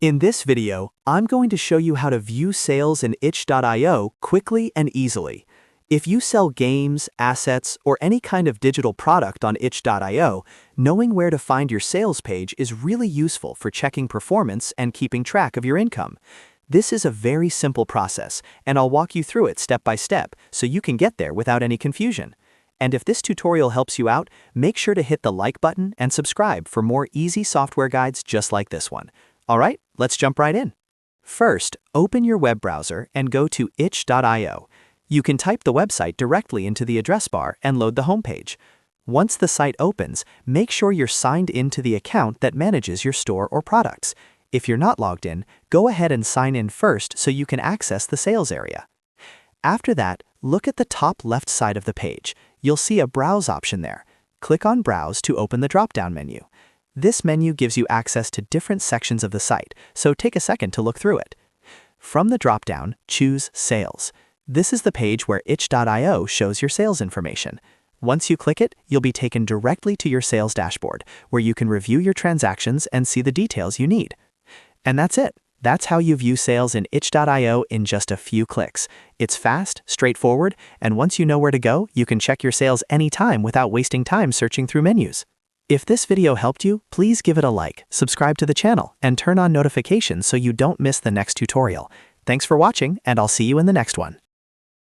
In this video, I'm going to show you how to view sales in itch.io quickly and easily. If you sell games, assets, or any kind of digital product on itch.io, knowing where to find your sales page is really useful for checking performance and keeping track of your income. This is a very simple process, and I'll walk you through it step by step so you can get there without any confusion. And if this tutorial helps you out, make sure to hit the like button and subscribe for more easy software guides just like this one. Alright, let's jump right in. First, open your web browser and go to itch.io. You can type the website directly into the address bar and load the homepage. Once the site opens, make sure you're signed into the account that manages your store or products. If you're not logged in, go ahead and sign in first so you can access the sales area. After that, look at the top left side of the page. You'll see a Browse option there. Click on Browse to open the drop-down menu. This menu gives you access to different sections of the site, so take a second to look through it. From the drop-down, choose Sales. This is the page where itch.io shows your sales information. Once you click it, you'll be taken directly to your sales dashboard, where you can review your transactions and see the details you need. And that's it. That's how you view sales in itch.io in just a few clicks. It's fast, straightforward, and once you know where to go, you can check your sales anytime without wasting time searching through menus. If this video helped you, please give it a like, subscribe to the channel, and turn on notifications so you don't miss the next tutorial. Thanks for watching, and I'll see you in the next one.